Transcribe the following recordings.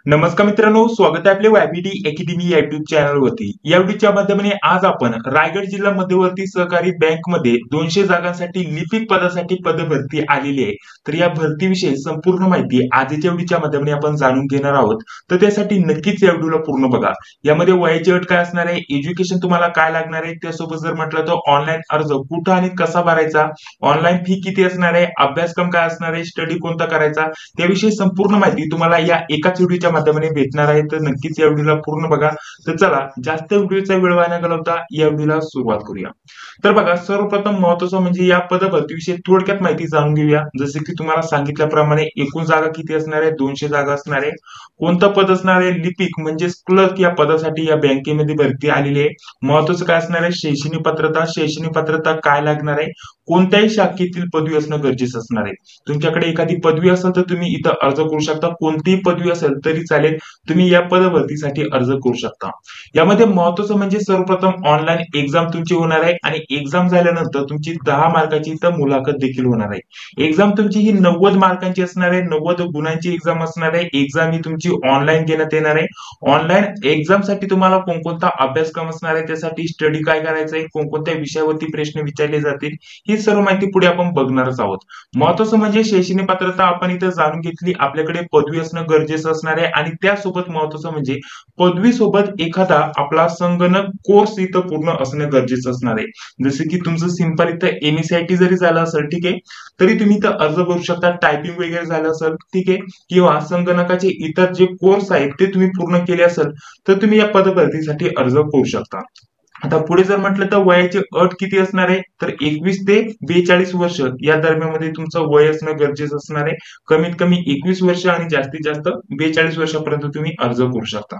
नमस्कार मित्रांनो, स्वागत आहे आपले वायबीटी अकॅडमी युट्यूब चॅनलवरती। या व्हिडिओच्या माध्यमाने आज आपण रायगड जिल्हा मध्यवर्ती सहकारी बँकमध्ये 200 जागांसाठी लिपिक पदासाठी पदभरती आलेली आहे। तर या भरतीविषयी संपूर्ण माहिती आजच्या व्हिडिओच्या माध्यमाने आपण जाणून घेणार आहोत। तर त्यासाठी नक्कीच या व्हिडिओला पूर्ण बघा। यामध्ये वयाची अट काय असणार आहे, एज्युकेशन तुम्हाला काय लागणार आहे, त्यासोबत जर म्हटलं तर ऑनलाईन अर्ज कुठं आणि कसा भरायचा, ऑनलाईन फी किती असणार आहे, अभ्यासक्रम काय असणार आहे, स्टडी कोणता करायचा, त्याविषयी संपूर्ण माहिती तुम्हाला या एकाच व्हिडिओच्या माध्यमाने भेटणार आहे। तर नक्कीच या व्हिडिओला पूर्ण बघा। तर चला जास्त व्हिडिओचा वेळ वाया न घालवता या व्हिडिओला सुरुवात करूया। तर बघा, सर्वप्रथम महत्त्वाचं म्हणजे या पदभरतीविषयी थोडक्यात माहिती जाणून घेऊया। जसे की तुम्हाला सांगितल्याप्रमाणे एकूण जागा किती असणार आहे, 200 जागा असणार आहे। कोणतं पद असणार आहे, लिपिक म्हणजे क्लर्क या पदासाठी या बँकेमध्ये भरती आलेली आहे। महत्त्वाचं काय असणार आहे, शैक्षणिक पात्रता। शैक्षणिक पात्रता काय लागणार आहे, कोणत्याही शाखेतील पदवी असणं गरजेचं असणार आहे। तुमच्याकडे एखादी पदवी असेल तर तुम्ही इथं अर्ज करू शकता, कोणतीही पदवी असेल तरी चालेल, तुम्ही या पदभरतीसाठी अर्ज करू शकता। यामध्ये महत्त्वाचं म्हणजे सर्वप्रथम ऑनलाईन एक्झाम तुमची होणार आहे आणि एक्झाम झाल्यानंतर तुमची 10 मार्काची इथं मुलाखत देखील होणार आहे। एक्झाम तुमची ही 90 मार्कांची असणार आहे, 90 गुणांची एक्झाम असणार आहे। एक्झाम ही तुमची ऑनलाईन घेण्यात येणार आहे। ऑनलाईन एक्झाम साठी तुम्हाला कोणकोणता अभ्यासक्रम असणार आहे, त्यासाठी स्टडी काय करायचं आहे, कोणकोणत्या विषयावरती प्रश्न विचारले जातील, ही सर्व माहिती पुढे आपण बघणारच आहोत। महत्त्वाचं म्हणजे शैक्षणिक पात्रता आपण इथं जाणून घेतली, आपल्याकडे पदवी असणं गरजेचं असणार आहे आणि त्यासोबत महत्त्वाचं म्हणजे पदवी सोबत एखादा आपला संगणक कोर्स इथं पूर्ण असणं गरजेचं असणार आहे। जसे की तुमचं सिंपल इथं एमएसआयटी जरी झालं असेल, ठीक आहे, तरी तुम्ही इथं अर्ज करू शकता। टायपिंग वगैरे झालं असेल, ठीक आहे, किंवा संगणकाचे इतर जे कोर्स आहेत ते तुम्ही पूर्ण केले असेल तर तुम्ही या पदभरतीसाठी अर्ज करू शकता। आता पुढे जर म्हटलं तर वयाची अट किती असणार आहे, तर 21 ते 42 वर्ष या दरम्यानमध्ये तुमचं वय असणं गरजेचं असणार आहे। कमीत कमी 21 वर्ष आणि जास्तीत जास्त 42 वर्षापर्यंत तुम्ही अर्ज करू शकता।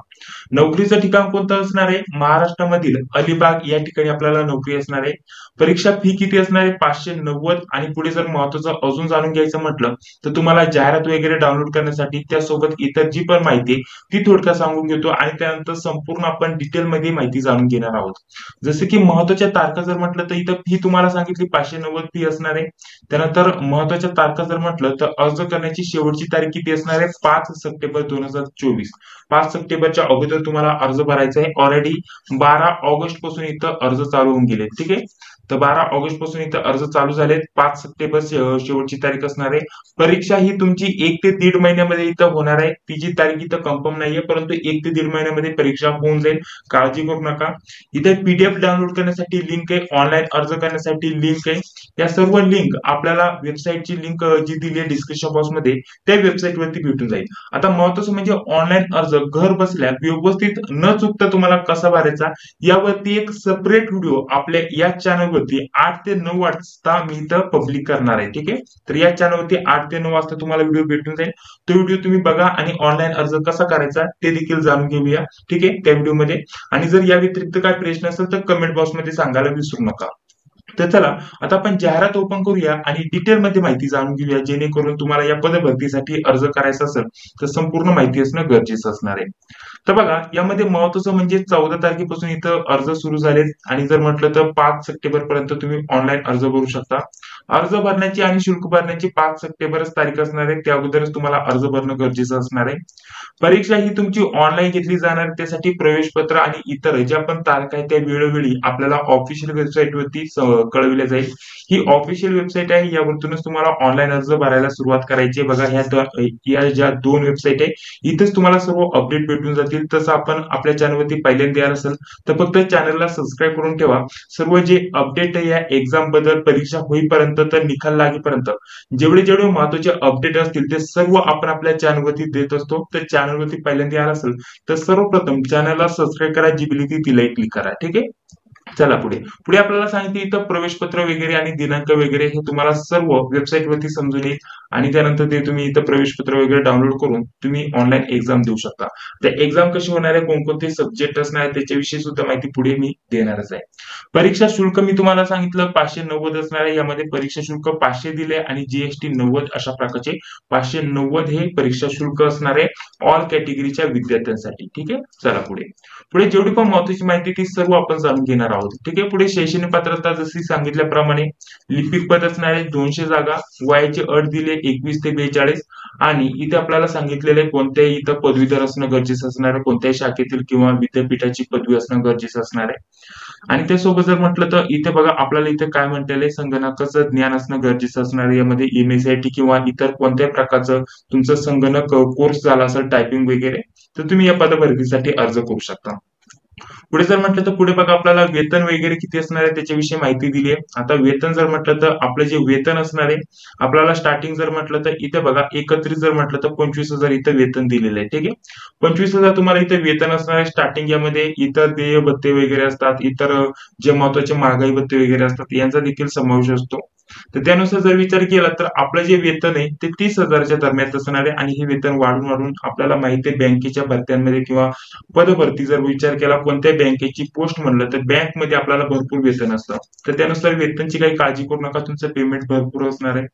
नोकरीचं ठिकाण कोणतं असणार आहे, महाराष्ट्रामधील अलिबाग या ठिकाणी आपल्याला नोकरी असणार आहे। परीक्षा फी किती असणार आहे, 590। आणि पुढे जर महत्त्वाचं अजून जाणून घ्यायचं म्हटलं तर तुम्हाला जाहिरात वगैरे डाउनलोड करण्यासाठी त्यासोबत इतर जी पण माहिती आहे ती थोडक्यात सांगून घेतो आणि त्यानंतर संपूर्ण आपण डिटेलमध्ये माहिती जाणून घेणार आहोत। जसे की महत्त्वाच्या तारखा जर म्हटलं तर इथं फी तुम्हाला सांगितली 590 फी असणार आहे। त्यानंतर महत्त्वाच्या तारखा जर म्हटलं तर अर्ज करण्याची शेवटची तारीख किती असणार आहे, 5 सप्टेंबर 2024। 5 सप्टेंबरच्या अगोदर तुम्हाला अर्ज भरायचा आहे। ऑलरेडी 12 ऑगस्ट पासून इथं अर्ज चालू होऊन गेले, ठीक आहे। तर 12 ऑगस्ट पासून इथं अर्ज चालू झालेत। 5 सप्टेंबर शेवटची तारीख असणार आहे। परीक्षा ही तुमची 1 ते 1.5 महिन्यामध्ये इथं होणार आहे। तिची तारीख इथं कन्फर्म नाहीये, परंतु 1 ते 1.5 महिन्यामध्ये परीक्षा होऊन जाईल, काळजी करू नका। इथे पीडीएफ डाउनलोड करण्यासाठी लिंक आहे, ऑनलाईन अर्ज करण्यासाठी लिंक आहे। या सर्व लिंक आपल्याला वेबसाईटची लिंक जी दिली आहे डिस्क्रिप्शन बॉक्स मध्ये त्या वेबसाईट वरती भेटून जाईल। आता महत्त्वाचं म्हणजे ऑनलाईन अर्ज घर बसल्या व्यवस्थित न चुकता तुम्हाला कसा भरायचा यावरती एक सेपरेट व्हिडिओ आपल्या या चॅनलवरती 8 ते 9 वाजता मी इथं पब्लिक करणार आहे, ठीक आहे। तर या चॅनलवरती 8 ते 9 वाजता तुम्हाला व्हिडिओ भेटून जाईल। तो व्हिडिओ तुम्ही बघा आणि ऑनलाईन अर्ज कसा करायचा ते देखील जाणून घेऊया, ठीक आहे, त्या व्हिडिओमध्ये। आणि जर या व्यतिरिक्त काय प्रश्न असेल तर कमेंट बॉक्स मध्ये सांगायला विसरू नका। तर चला आता आपण जाहिरात ओपन करूया आणि डिटेलमध्ये माहिती जाणून घेऊया, जेणेकरून तुम्हाला या पदभरतीसाठी अर्ज करायचा असेल तर संपूर्ण माहिती असणं गरजेचं असणार आहे। तर बघा, यामध्ये महत्त्वाचं म्हणजे 14 तारखेपासून इथं अर्ज सुरू झालेत आणि जर म्हटलं तर 5 सप्टेंबर पर्यंत तुम्ही ऑनलाईन अर्ज भरू शकता। अर्ज भरण्याची आणि शुल्क भरण्याची 5 सप्टेंबरच तारीख असणार आहे, त्या अगोदरच तुम्हाला अर्ज भरणं गरजेचं असणार आहे। परीक्षा ही तुमची ऑनलाईन घेतली जाणार, त्यासाठी प्रवेश पत्र आणि इतर ज्या पण तारखा आहेत त्या वेळोवेळी आपल्याला ऑफिशियल वेबसाईट वरती कळविल्या जाईल। ही ऑफिशियल वेबसाईट आहे, यावरतूनच तुम्हाला ऑनलाईन अर्ज भरायला सुरुवात करायची आहे। बघा, या ज्या 2 वेबसाईट आहे इथेच तुम्हाला सर्व अपडेट भेटून जातील। तसं आपण आपल्या चॅनलवरती पहिल्यांदा यार असेल तर फक्त चॅनलला सबस्क्राईब करून ठेवा। सर्व जे अपडेट आहे या एक्झाम बद्दल परीक्षा होईपर्यंत तर निकाल लागेपर्यंत जेवढे जेवढे महत्त्वाचे अपडेट असतील ते सर्व आपण आपल्या चॅनलवरती देत असतो। तर चॅनलवरती पहिल्यांदा यार असेल तर सर्वप्रथम चॅनलला सबस्क्राईब करा, जी बिल ती तिलाही क्लिक करा, ठीक आहे। चला पुढे पुढे आपल्याला सांगितले इथं प्रवेश पत्र वगैरे आणि दिनांक वगैरे हे तुम्हाला सर्व वेबसाईट वरती समजून येईल आणि त्यानंतर ते तुम्ही इथं प्रवेश पत्र वगैरे डाउनलोड करून तुम्ही ऑनलाईन एक्झाम देऊ शकता। तर एक्झाम कशी होणार आहे, कोणकोणते सब्जेक्ट असणार आहे त्याच्याविषयी सुद्धा माहिती पुढे मी देणारच आहे। परीक्षा शुल्क मी तुम्हाला सांगितलं 590 असणार आहे। यामध्ये परीक्षा शुल्क 500 दिले आणि जीएसटी 90 अशा प्रकारचे 590 हे परीक्षा शुल्क असणार आहे ऑल कॅटेगरीच्या विद्यार्थ्यांसाठी, ठीक आहे। चला पुढे पुढे जेवढी पण महत्त्वाची माहिती ती सर्व आपण जाणून घेणार आहोत। आहोत. ठीक आहे. पुढे शैक्षणिक पात्रता जशी सांगितल्याप्रमाणे लिपिक पद असणार आहे 200 जागा. वयाची अट दिली 21 ते 42 आणि इथे आपल्याला सांगितलेले कोणत्याही इथं पदवीधर असणं गरजेचं असणार आहे, कोणत्याही शाखेतील किंवा विद्यापीठाची पदवी असणं गरजेचं असणार आहे. आणि त्यासोबत जर म्हटलं तर इथे बघा आपल्याला इथे काय म्हणलेलं आहे, संगणकाचं ज्ञान असणं गरजेचं असणार आहे. यामध्ये MSIT किंवा इतर कोणत्याही प्रकारचं तुमचं संगणक कोर्स झाला असेल टायपिंग वगैरे तर तुम्ही या पदभरतीसाठी अर्ज करू शकता. पुढे जर म्हटलं तर पुढे बघा आपल्याला वेतन वगैरे किती असणार आहे त्याच्याविषयी माहिती दिली आहे. आता वेतन जर म्हटलं तर आपलं जे वेतन असणार आहे आपल्याला स्टार्टिंग जर म्हटलं तर इथे बघा एकत्रित जर म्हटलं तर 25,000 इथं वेतन दिलेलं आहे. ठीक आहे. 25,000 तुम्हाला इथे वेतन असणार आहे स्टार्टिंग. यामध्ये इतर देय भत्ते वगैरे असतात, इतर जे महत्वाचे महागाई भत्ते वगैरे असतात यांचा देखील समावेश असतो. तर त्यानुसार जर विचार केला तर आपलं जे वेतन आहे ते 30,000च्या दरम्यान असणार आहे आणि हे वेतन वाढून वाढून आपल्याला माहिती आहे बँकेच्या भरत्यांमध्ये किंवा पदभरती जर विचार केला कोणत्या बँकेची पोस्ट म्हणलं तर बँकमध्ये आपल्याला भरपूर वेतन असतं. तर त्यानुसार वेतनची काही काळजी करू नका, तुमचं पेमेंट भरपूर असणार आहे.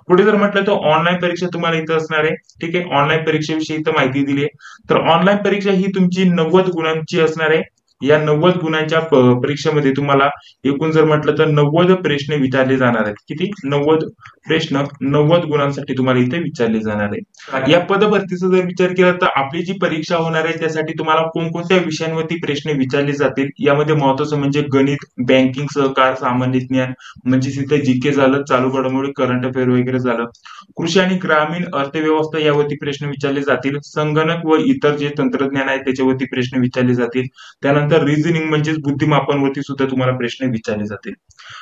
पुढे जर म्हटलं तर ऑनलाईन परीक्षा तुम्हाला इथं असणार आहे. ठीक आहे. ऑनलाईन परीक्षेविषयी इथं माहिती दिली आहे. तर ऑनलाईन परीक्षा ही तुमची 90 गुणांची असणार आहे. या 90 गुणांच्या परीक्षेमध्ये तुम्हाला एकूण जर म्हटलं तर 90 प्रश्न विचारले जाणार आहेत. किती? 90 प्रश्न 90 गुणांसाठी तुम्हाला इथे विचारले जाणार आहे. या पदभरतीचा जर विचार केला तर आपली जी परीक्षा होणार आहे त्यासाठी तुम्हाला कोणकोणत्या विषयांवरती प्रश्न विचारले जातील यामध्ये महत्वाचं म्हणजे गणित, बँकिंग, सहकार, सामान्य ज्ञान म्हणजे तिथे जीके झालं, चालू घडामोडी, करंट अफेअर वगैरे झालं, कृषी आणि ग्रामीण अर्थव्यवस्था यावरती प्रश्न विचारले जातील, संगणक व इतर जे तंत्रज्ञान आहे त्याच्यावरती प्रश्न विचारले जातील, त्यानंतर रिझनिंग म्हणजेच बुद्धिमापनवरती सुद्धा तुम्हाला प्रश्न विचारले जातील.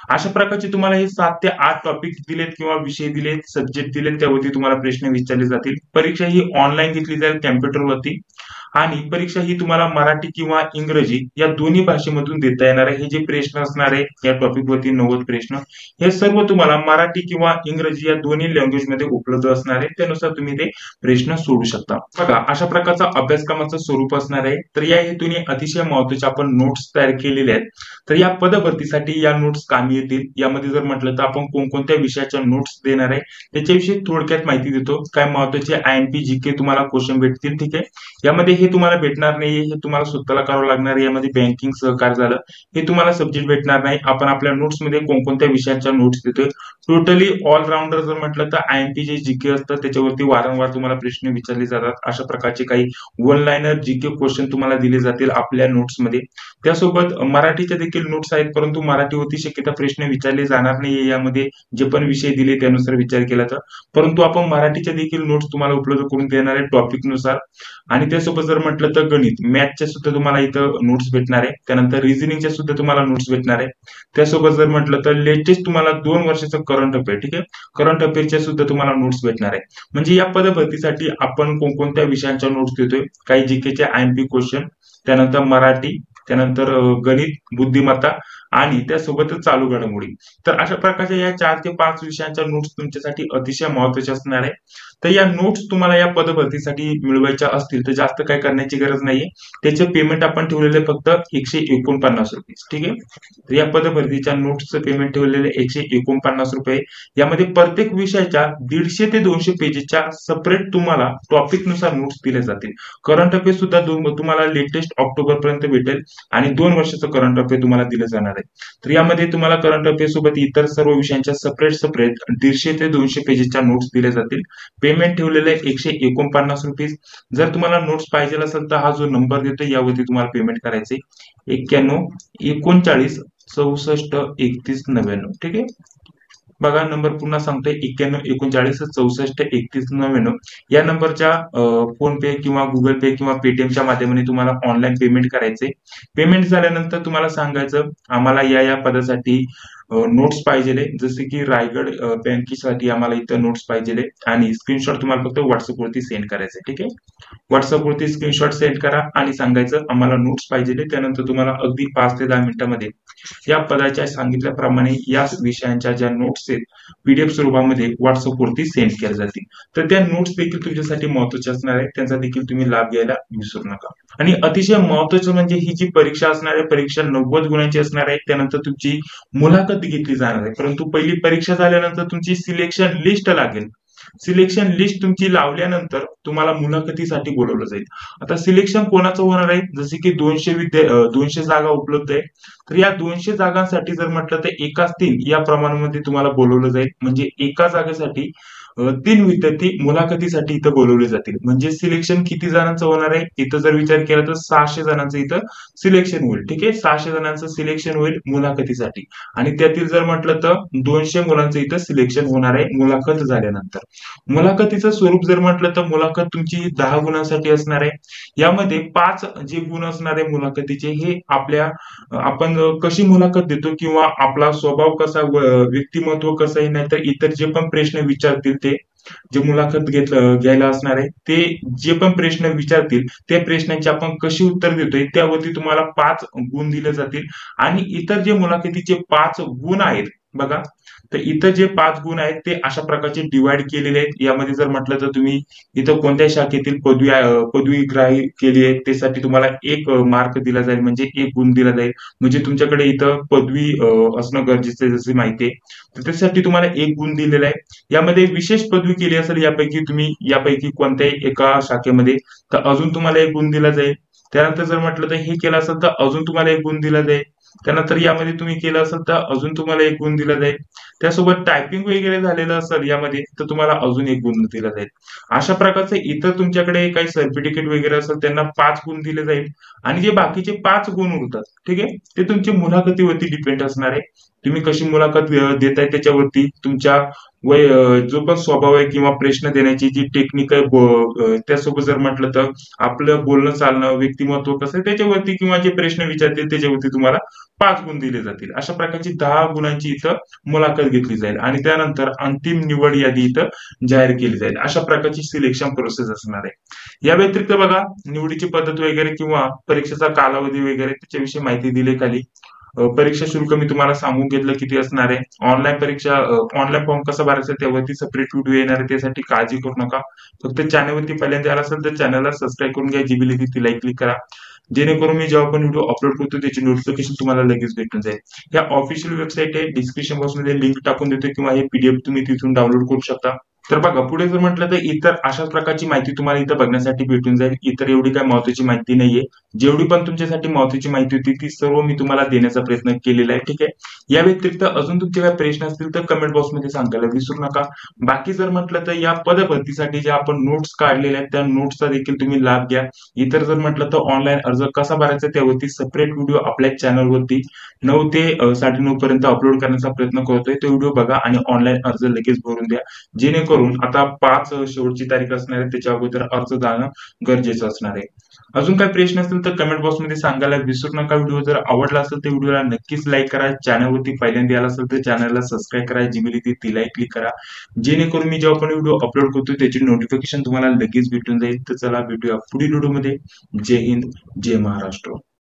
अशा प्रकारचे तुम्हाला हे 7 ते 8 टॉपिक दिलेत किंवा विषय दिलेत, सब्जेक्ट दिलेत त्यावरती तुम्हाला प्रश्न विचारले जातील. परीक्षा ही ऑनलाईन घेतली जाईल कॉम्प्युटरवरती आणि परीक्षा ही तुम्हाला मराठी किंवा इंग्रजी या दोन्ही भाषेमधून देता येणार आहे. हे जे प्रश्न असणार आहे या टॉपिक वरती 90 प्रश्न हे सर्व तुम्हाला मराठी किंवा इंग्रजी या दोन्ही लँग्वेज मध्ये उपलब्ध असणार आहे. त्यानुसार तुम्ही ते प्रश्न सोडू शकता. बघा अशा प्रकारचा अभ्यासक्रमाचं स्वरूप असणार आहे. तर या हेतूने अतिशय महत्त्वाचे आपण नोट्स तयार केलेले आहेत. तर या पदभरतीसाठी या नोट्स कामी येतील. यामध्ये जर म्हटलं तर आपण कोणकोणत्या विषयाच्या नोट्स देणार आहे त्याच्याविषयी थोडक्यात माहिती देतो. काय महत्त्वाचे IMP GK तुम्हाला क्वेश्चन भेटतील. ठीक आहे. यामध्ये हे तुम्हाला भेटणार नाही, हे तुम्हाला स्वतःला करावं लागणार आहे. यामध्ये बँकिंग, सहकार झालं हे तुम्हाला सब्जेक्ट भेटणार नाही. आपण आपल्या नोट्स मध्ये कोणकोणत्या विषयांच्या नोट्स देतोय टोटली ऑलराऊंडर जर म्हटलं तर IMP जे GK असतं त्याच्यावरती वारंवार तुम्हाला प्रश्न विचारले जातात. अशा प्रकारचे काही वन लाईनर GK क्वेश्चन तुम्हाला दिले जातील आपल्या नोट्स मध्ये. त्यासोबत मराठीचे देखील नोट्स आहेत परंतु मराठीवरती शक्यता प्रश्न विचारले जाणार नाही. यामध्ये जे पण विषय दिले त्यानुसार विचार केला तर परंतु आपण मराठीचे देखील नोट्स तुम्हाला उपलब्ध करून देणार आहे टॉपिक नुसार. आणि त्यासोबत जर म्हटलं तर गणित, मॅथच्या सुद्धा तुम्हाला इथं नोट्स भेटणार आहे. त्यानंतर रिझनिंगच्या सुद्धा तुम्हाला नोट्स भेटणार आहे. त्यासोबत जर म्हटलं तर लेटेस्ट तुम्हाला 2 वर्षाचं करंट अफेअर, ठीक आहे, करंट अफेअरच्या सुद्धा तुम्हाला नोट्स भेटणार आहे. म्हणजे या पदभरतीसाठी आपण कोणकोणत्या विषयांच्या नोट्स देतोय, काही जीकेचे IMP क्वेश्चन, त्यानंतर मराठी, त्यानंतर गणित, बुद्धिमत्ता आणि त्यासोबतच चालू घडामोडी. तर अशा प्रकारच्या या 4 ते 5 विषयांच्या नोट्स तुमच्यासाठी अतिशय महत्त्वाच्या असणार आहे. तर या नोट्स तुम्हाला या पदभरतीसाठी मिळवायच्या असतील तर जास्त काय करण्याची गरज नाहीये. त्याचे पेमेंट आपण ठेवलेले फक्त 149 रुपये. ठीक आहे. तर या पदभरतीच्या नोट्सचं पेमेंट ठेवलेले 149 रुपये. यामध्ये प्रत्येक विषयाच्या 150 ते 200 पेजेसच्या सेपरेट तुम्हाला टॉपिक नुसार नोट्स दिले जातील. करंट अफेअर सुद्धा तुम्हाला लेटेस्ट ऑक्टोबर पर्यंत भेटेल आणि 2 वर्षाचं करंट अफेअर तुम्हाला दिलं जाणार आहे. तर यामध्ये तुम्हाला करंट अफेअर सोबत इतर सर्व विषयांच्या सेपरेट 150 ते 200 पेजेसच्या नोट्स दिल्या जातील. पेमेंट ठेवलेले 149 रुपये. जर तुम्हाला नोट्स पाहिजे असेल तर हा जो नंबर देतो यावरती तुम्हाला पेमेंट करायचे 91 39 64 31 99. ठीक आहे. बघा नंबर पुन्हा सांगतोय 91 39 64 31 99. या नंबरच्या फोन पे किंवा गुगल पे किंवा पेटीएमच्या माध्यमाने तुम्हाला ऑनलाईन पेमेंट करायचे. पेमेंट झाल्यानंतर तुम्हाला सांगायचं आम्हाला या पदासाठी नोट्स पाहिजेले, जसे की रायगड बँकेसाठी आम्हाला इथं नोट्स पाहिजेले आणि स्क्रीनशॉट तुम्हाला फक्त व्हॉट्सअप वरती सेंड करायचे. ठीक आहे. व्हॉट्सअप वरती स्क्रीनशॉट सेंड करा आणि सांगायचं आम्हाला नोट्स पाहिजेले. त्यानंतर तुम्हाला अगदी 5 ते 10 मिनिटांमध्ये या पदाच्या सांगितल्याप्रमाणे या विषयांच्या ज्या नोट्स आहेत PDF स्वरूपामध्ये व्हॉट्सअप वरती सेंड केल्या जातील. तर त्या नोट्स देखील तुमच्यासाठी महत्त्वाचे असणार आहे. त्यांचा देखील तुम्ही लाभ घ्यायला विसरू नका. आणि अतिशय महत्त्वाचं म्हणजे ही जी परीक्षा असणार आहे परीक्षा 90 गुणांची असणार आहे. त्यानंतर तुमची मुलाखत घेतली जाणार आहे. परंतु पहिली परीक्षा झाल्यानंतर तुमची सिलेक्शन लिस्ट लागेल. सिलेक्शन लिस्ट तुमची लावल्यानंतर तुम्हाला मुलाखतीसाठी बोलवलं जाईल. आता सिलेक्शन कोणाचं होणार आहे, जसे की 200 जागा उपलब्ध आहे. तर या 200 जागांसाठी जर म्हटलं तर एकाच 3 या प्रमाणामध्ये तुम्हाला बोलवलं जाईल. म्हणजे एका जागेसाठी 3 विद्यार्थी मुलाखतीसाठी इथं बोलवले जातील. म्हणजे सिलेक्शन किती जणांचं होणार आहे, इथं जर विचार केला तर 600 जणांचं इथं सिलेक्शन होईल. ठीक आहे, 600 जणांचं सिलेक्शन होईल मुलाखतीसाठी. आणि त्यातील जर म्हटलं तर 200 मुलांचं इथं सिलेक्शन होणार आहे मुलाखत झाल्यानंतर. मुलाखतीचं स्वरूप जर म्हटलं तर मुलाखत तुमची 10 गुणांसाठी असणार आहे. यामध्ये 5 जे गुण असणार आहे मुलाखतीचे, हे आपण कशी मुलाखत देतो किंवा आपला स्वभाव कसा, व्यक्तिमत्व कसं आहे, नाहीतर इतर जे पण प्रश्न विचारतील ते, जे मुलाखत घ्यायला असणार आहे ते जे पण प्रश्न विचारतील त्या प्रश्नांची आपण कशी उत्तर देतोय त्यावरती तुम्हाला 5 गुण दिले जातील. आणि इतर जे मुलाखतीचे 5 गुण आहेत बघा, तर इथं जे 5 गुण आहेत ते अशा प्रकारचे डिवाइड केलेले आहेत. यामध्ये जर म्हटलं तर तुम्ही इथं कोणत्या शाखेतील पदवीग्राही केली आहे त्यासाठी तुम्हाला 1 मार्क दिला जाईल, म्हणजे 1 गुण दिला जाईल. म्हणजे तुमच्याकडे इथं पदवी असणं गरजेचं आहे जसे माहिती आहे, तर त्यासाठी तुम्हाला 1 गुण दिलेला आहे. यामध्ये विशेष पदवी केली असेल यापैकी कोणत्याही एका शाखेमध्ये, तर अजून तुम्हाला 1 गुण दिला जाईल. त्यानंतर जर म्हटलं तर हे केलं असेल तर अजून तुम्हाला 1 गुण दिला जाईल. त्यानंतर यामध्ये तुम्ही केलं असेल तर अजून तुम्हाला 1 गुण दिला जाईल. त्यासोबत टायपिंग वगैरे झालेलं असेल यामध्ये तर तुम्हाला अजून 1 गुण दिला जाईल. अशा प्रकारचे इतर तुमच्याकडे काही सर्टिफिकेट वगैरे असेल त्यांना 5 गुण दिले जाईल. आणि जे बाकीचे 5 गुण उरतात, ठीक आहे, ते तुमच्या मुलाखतीवरती डिपेंड असणार आहे. तुम्ही कशी मुलाखत देताय त्याच्यावरती, तुमच्या जो पण स्वभाव आहे किंवा प्रश्न देण्याची जी टेक्निक आहे, त्यासोबत जर म्हटलं तर आपलं बोलणं चालणं, व्यक्तिमत्व कसं आहे त्याच्यावरती, किंवा जे प्रश्न विचारतील त्याच्यावरती तुम्हाला 5 गुण दिले जातील. अशा प्रकारची 10 गुणांची इथं मुलाखत घेतली जाईल आणि त्यानंतर अंतिम निवड यादी इथं जाहीर केली जाईल. अशा प्रकारची सिलेक्शन प्रोसेस असणार आहे. या व्यतिरिक्त बघा, निवडीची पद्धत वगैरे किंवा परीक्षेचा कालावधी वगैरे त्याच्याविषयी माहिती दिली खाली. परीक्षा शुल्क मी तुम्हाला सांगून घेतलं किती असणार आहे. ऑनलाईन फॉर्म कसा भरायचा त्यावरती सेपरेट व्हिडिओ येणार आहे, त्यासाठी काळजी करू नका. फक्त चॅनलवरती पहिल्यांदा आला असेल तर चॅनलला सबस्क्राईब करून घ्या, जी बी लिहिली ती लाईक क्लिक करा, जेणेकरून मी जेव्हा पण व्हिडिओ अपलोड करतो त्याची नोटिफिकेशन तुम्हाला लगेच भेटून जाईल. या ऑफिशियल वेबसाईट आहे, डिस्क्रिप्शन बॉक्स मध्ये लिंक टाकून देतो किंवा हे पीडीएफ तुम्ही तिथून डाउनलोड करू शकता. तर बघा, पुढे जर म्हटलं तर इतर अशाच प्रकारची माहिती तुम्हाला इथं बघण्यासाठी भेटून जाईल. इतर एवढी काही महत्वाची माहिती नाहीये. जेवढी पण तुमच्यासाठी महत्वाची माहिती होती ती सर्व मी तुम्हाला देण्याचा प्रयत्न केलेला आहे. ठीक आहे, या व्यतिरिक्त अजून तुमचे काही प्रश्न असतील तर कमेंट बॉक्स मध्ये सांगायला विसरू नका. बाकी जर म्हटलं तर या पदभरतीसाठी जे आपण नोट्स काढलेल्या आहेत त्या नोट्सचा देखील तुम्ही लाभ घ्या. इतर जर म्हटलं तर ऑनलाईन अर्ज कसा भरायचा त्यावरती सेपरेट व्हिडिओ आपल्या चॅनलवरती 9 ते 9:30 पर्यंत अपलोड करण्याचा प्रयत्न करतोय. तो व्हिडिओ बघा आणि ऑनलाईन अर्ज लगेच भरून द्या, जेणेकरून आता 5 शेवटची तारीख असणार आहे त्याच्या अगोदर अर्ज जाणं गरजेचं असणार आहे. अजून काही प्रश्न असतील तर कमेंट बॉक्स मध्ये सांगायला विसरू नका. व्हिडिओ जर आवडला असेल तर व्हिडिओला नक्कीच लाईक करा. चॅनलवरती पहिल्यांदा आला असेल तर चॅनलला सबस्क्राईब करा, जी बी लिहिली ती लाईक क्लिक करा, जेणेकरून मी जेव्हा पण व्हिडिओ अपलोड करतो त्याची नोटिफिकेशन तुम्हाला लगेच भेटून जाईल. तर चला भेटूया पुढील व्हिडिओमध्ये. जय हिंद, जय महाराष्ट्र.